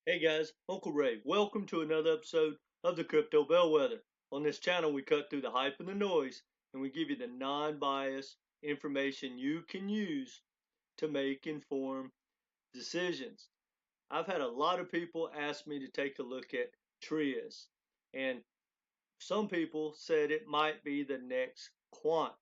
Hey guys, Uncle Ray. Welcome to another episode of the Crypto Bellwether. On this channel, we cut through the hype and the noise, and we give you the non-biased information you can use to make informed decisions. I've had a lot of people ask me to take a look at TRIAS, and some people said it might be the next Quant.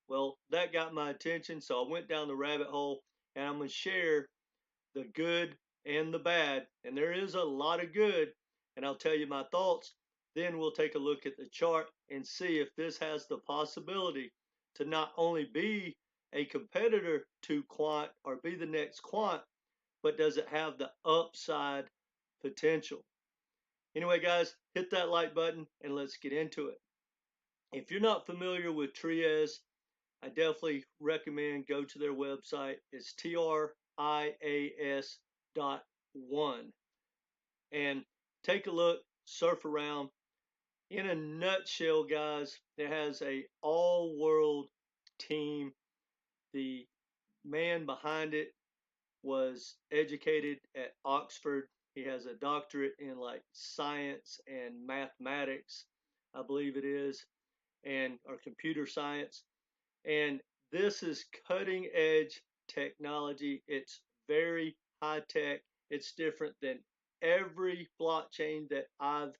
Well, that got my attention, so I went down the rabbit hole, and I'm going to share the good and the bad. And there is a lot of good, and I'll tell you my thoughts. Then we'll take a look at the chart and see if this has the possibility to not only be a competitor to Quant or be the next Quant, but does it have the upside potential? Anyway, guys, hit that like button and let's get into it. If you're not familiar with TRIAS, I definitely recommend go to their website. It's TRIAS.1 and take a look, surf around. In a nutshell, guys, it has a all-world team. The man behind it was educated at Oxford. He has a doctorate in like science and mathematics, I believe it is, and or computer science. And this is cutting edge technology. It's very high tech. It's different than every blockchain that I've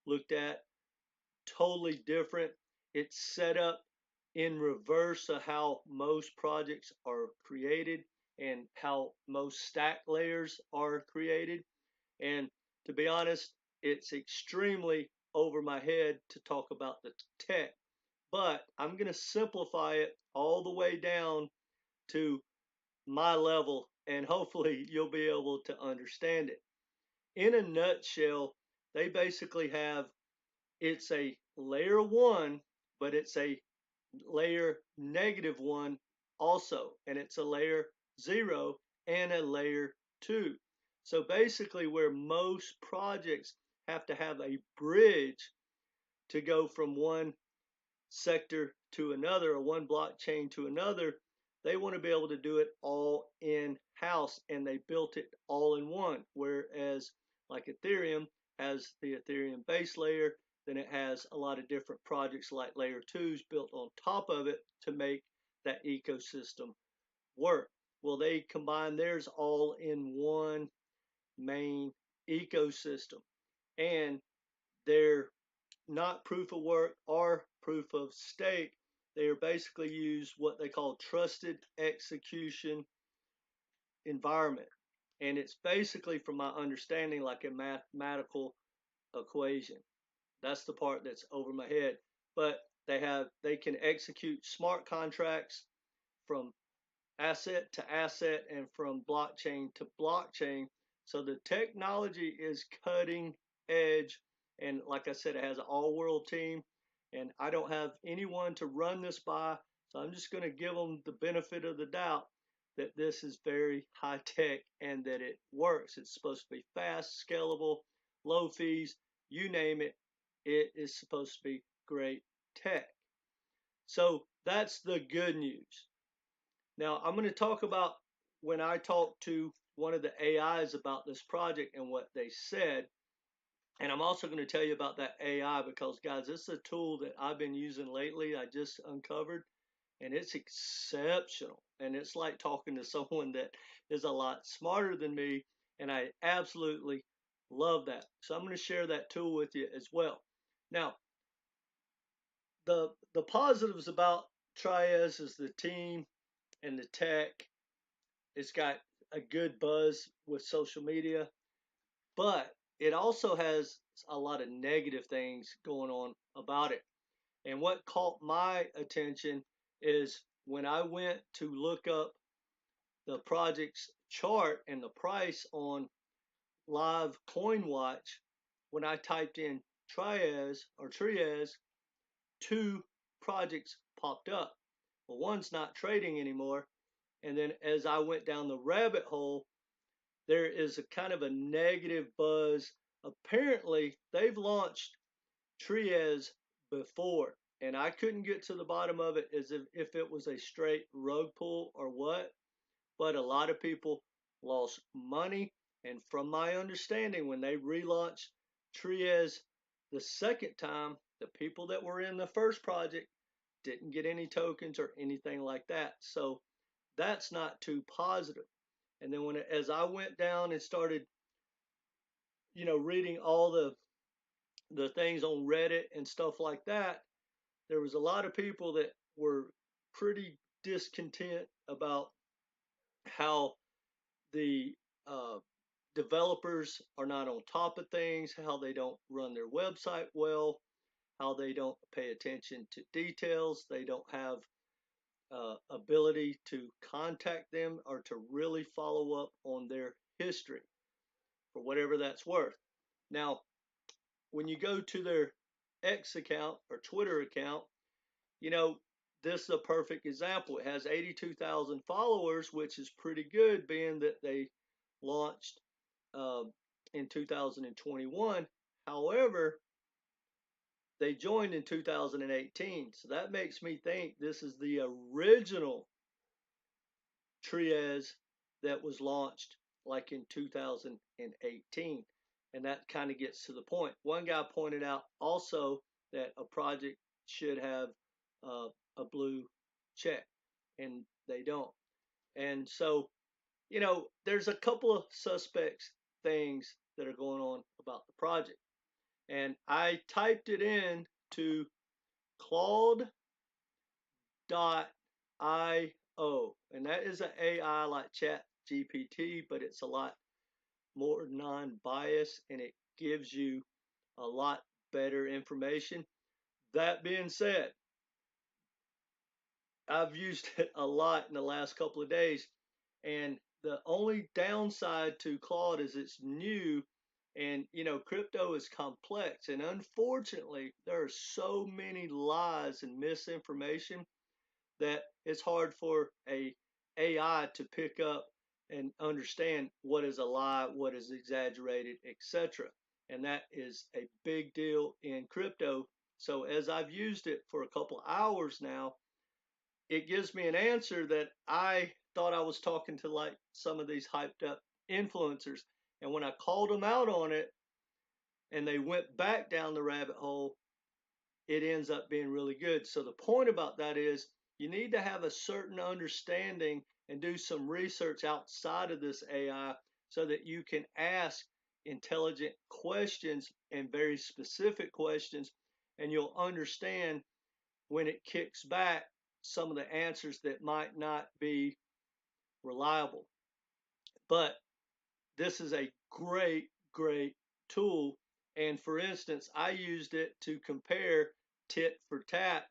looked at. Totally different. It's set up in reverse of how most projects are created and how most stack layers are created. And to be honest, it's extremely over my head to talk about the tech, but I'm going to simplify it all the way down to my level, and hopefully you'll be able to understand it. In a nutshell, they basically have it's a layer one, but it's a layer -1 also, and it's a layer 0 and a layer 2. So basically, where most projects have to have a bridge to go from one sector to another or one blockchain to another, they want to be able to do it all in house, and they built it all in one. Whereas, like Ethereum has the Ethereum base layer, then it has a lot of different projects like layer twos built on top of it to make that ecosystem work. Well, they combine theirs all in one main ecosystem, and they're not proof of work or proof of stake. They are basically use what they call trusted execution environment. And it's basically, from my understanding, like a mathematical equation. That's the part that's over my head. But they can execute smart contracts from asset to asset and from blockchain to blockchain. So the technology is cutting edge. And like I said, it has an all world team. And I don't have anyone to run this by. So I'm just going to give them the benefit of the doubt that this is very high tech and that it works. It's supposed to be fast, scalable, low fees, you name it. It is supposed to be great tech. So that's the good news. Now, I'm going to talk about when I talked to one of the AIs about this project and what they said. And I'm also going to tell you about that AI because, guys, this is a tool that I've been using lately. I just uncovered, and it's exceptional. And it's like talking to someone that is a lot smarter than me. And I absolutely love that. So I'm going to share that tool with you as well. Now, the positives about TRIAS is the team and the tech. It's got a good buzz with social media, but it also has a lot of negative things going on about it. And what caught my attention is when I went to look up the project's chart and the price on live coin watch, when I typed in TRIAS, two projects popped up. Well, one's not trading anymore. And then as I went down the rabbit hole, there is a kind of a negative buzz. Apparently, they've launched TRIAS before, and I couldn't get to the bottom of it as if it was a straight rug pull or what. But a lot of people lost money. And from my understanding, when they relaunched TRIAS the second time, the people that were in the first project didn't get any tokens or anything like that. So that's not too positive. And then as I went down and started, reading all the things on Reddit and stuff like that, there was a lot of people that were pretty discontent about how the developers are not on top of things, how they don't run their website well, how they don't pay attention to details, they don't have ability to contact them or to really follow up on their history for whatever that's worth. Now, when you go to their X account or Twitter account, you know, this is a perfect example. It has 82,000 followers, which is pretty good, being that they launched uh, in 2021. However, they joined in 2018. So that makes me think this is the original TRIAS that was launched like in 2018. And that kind of gets to the point. One guy pointed out also that a project should have uh, a blue check, and they don't. And so, there's a couple of suspects things that are going on about the project. And I typed it in to Claude.io, and that is an AI like Chat GPT, but it's a lot more non-biased and it gives you a lot better information. That being said, I've used it a lot in the last couple of days, and the only downside to Claude is it's new, and crypto is complex, and unfortunately, there are so many lies and misinformation that it's hard for a AI to pick up and understand what is a lie, what is exaggerated, etc. And that is a big deal in crypto. So as I've used it for a couple hours now, it gives me an answer that I thought I was talking to like some of these hyped up influencers. And when I called them out on it and they went back down the rabbit hole, it ends up being really good. So the point about that is you need to have a certain understanding and do some research outside of this AI so that you can ask intelligent questions and very specific questions, and you'll understand when it kicks back some of the answers that might not be reliable. But this is a great, great tool. And for instance, I used it to compare tit for tat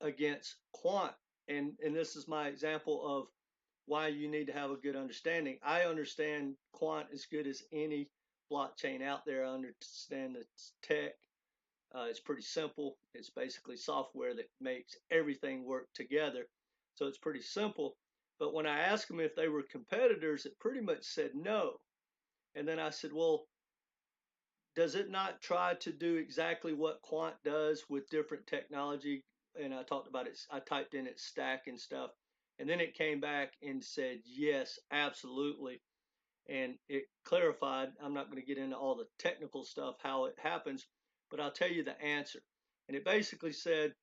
against Quant. And this is my example of why you need to have a good understanding. I understand Quant as good as any blockchain out there. I understand the tech. It's pretty simple. It's basically software that makes everything work together. So it's pretty simple. But when I asked them if they were competitors, it pretty much said no. And then I said, well, does it not try to do exactly what Quant does with different technology? And I talked about it. I typed in its stack and stuff. And then it came back and said, yes, absolutely. And it clarified. I'm not going to get into all the technical stuff, how it happens, but I'll tell you the answer. And it basically said,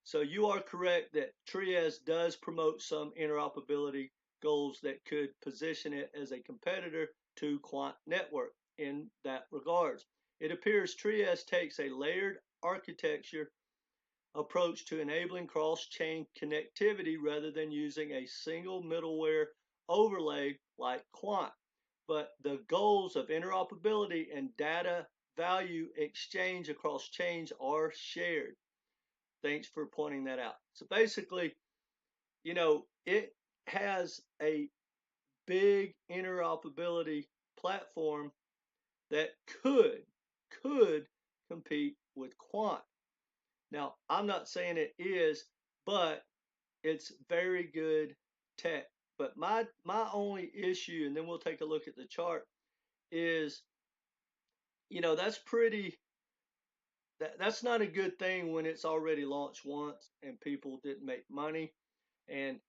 so you are correct that TRIAS does promote some interoperability goals that could position it as a competitor to Quant Network in that regards. It appears TRIAS takes a layered architecture approach to enabling cross-chain connectivity rather than using a single middleware overlay like Quant. But the goals of interoperability and data value exchange across chains are shared. Thanks for pointing that out. So basically, it has a big interoperability platform that could compete with Quant. Now, I'm not saying it is, but it's very good tech. But my only issue, and then we'll take a look at the chart, is that's pretty that's not a good thing when it's already launched once and people didn't make money. And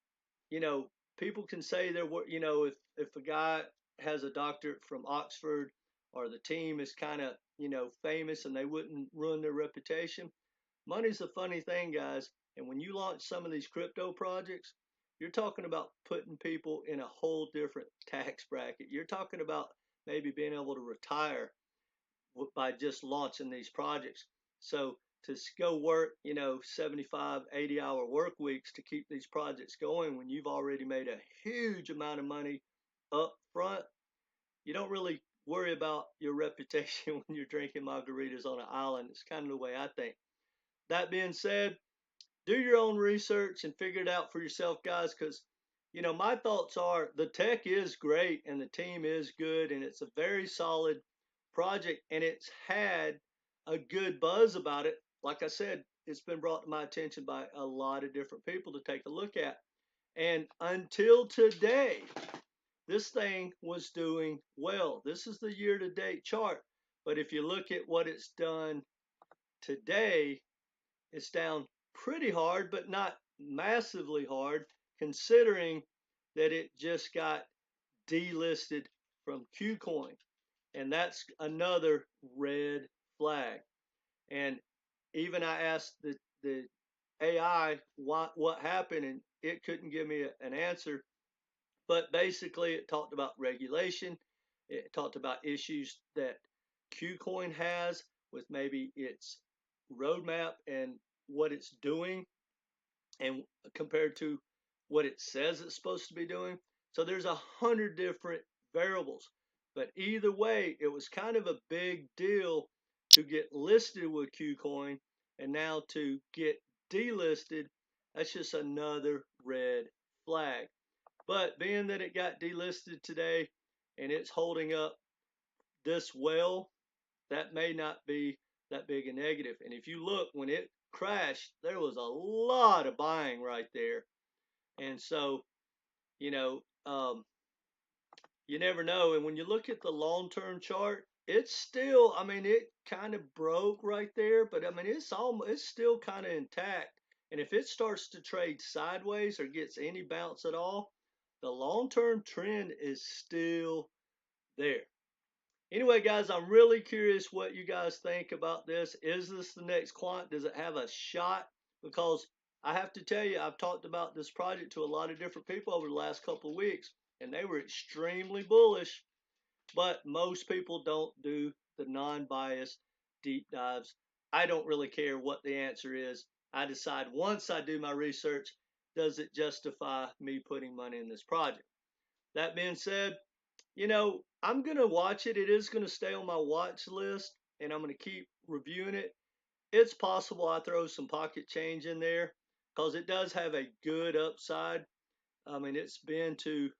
you know people can say there were if a guy has a doctorate from Oxford, or the team is kind of, famous and they wouldn't ruin their reputation. Money's a funny thing, guys. And when you launch some of these crypto projects, you're talking about putting people in a whole different tax bracket. You're talking about maybe being able to retire by just launching these projects. So to go work, 75, 80-hour work weeks to keep these projects going when you've already made a huge amount of money up front, you don't really worry about your reputation when you're drinking margaritas on an island. It's kind of the way I think. That being said, do your own research and figure it out for yourself, guys, because my thoughts are the tech is great and the team is good and it's a very solid project and it's had a good buzz about it. Like I said, it's been brought to my attention by a lot of different people to take a look at. And until today, this thing was doing well. This is the year to date chart. But if you look at what it's done today, it's down pretty hard, but not massively hard, considering that it just got delisted from Kucoin. And that's another red flag. And even I asked the AI what happened, and it couldn't give me an answer. But basically, it talked about regulation. It talked about issues that Kucoin has with maybe its roadmap and what it's doing and compared to what it says it's supposed to be doing. So there's 100 different variables. But either way, it was kind of a big deal to get listed with Kucoin and now to get delisted. That's just another red flag. But being that it got delisted today and it's holding up this well, that may not be that big a negative. And if you look, when it crashed, there was a lot of buying right there. And so, you know, um, you never know. And when you look at the long-term chart, it's still, I mean, it kind of broke right there, but I mean, it's still kind of intact. And if it starts to trade sideways or gets any bounce at all, the long-term trend is still there. Anyway, guys, I'm really curious what you guys think about this. Is this the next Quant? Does it have a shot? Because I have to tell you, I've talked about this project to a lot of different people over the last couple of weeks, and they were extremely bullish. But most people don't do the non-biased deep dives. I don't really care what the answer is. I decide once I do my research, does it justify me putting money in this project? That being said, I'm going to watch it. It is going to stay on my watch list and I'm going to keep reviewing it. It's possible I throw some pocket change in there because it does have a good upside. I mean, it's been to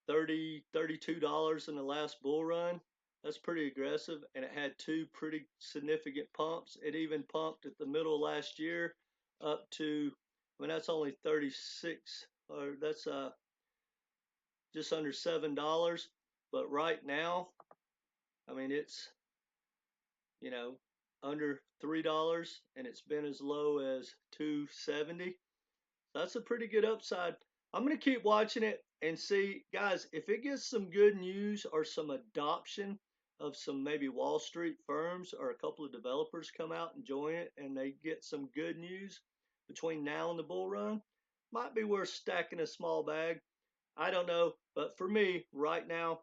$32 in the last bull run. That's pretty aggressive. And it had two pretty significant pumps. It even pumped at the middle of last year up to, I mean, that's only 36, or that's just under $7. But right now, I mean, it's, you know, under $3 and it's been as low as 270. That's a pretty good upside. I'm going to keep watching it and see, guys, if it gets some good news or some adoption of some maybe Wall Street firms or a couple of developers come out and join it and they get some good news between now and the bull run, might be worth stacking a small bag. I don't know, but for me right now,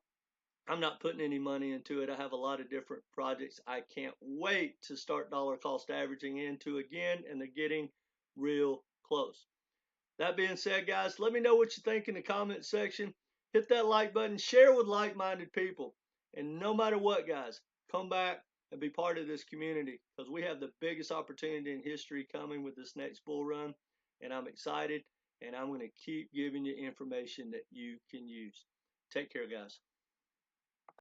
I'm not putting any money into it. I have a lot of different projects I can't wait to start dollar cost averaging into again, and they're getting real close. That being said, guys, let me know what you think in the comment section. Hit that like button, share with like-minded people. And no matter what, guys, come back and be part of this community because we have the biggest opportunity in history coming with this next bull run. And I'm excited, and I'm going to keep giving you information that you can use. Take care, guys.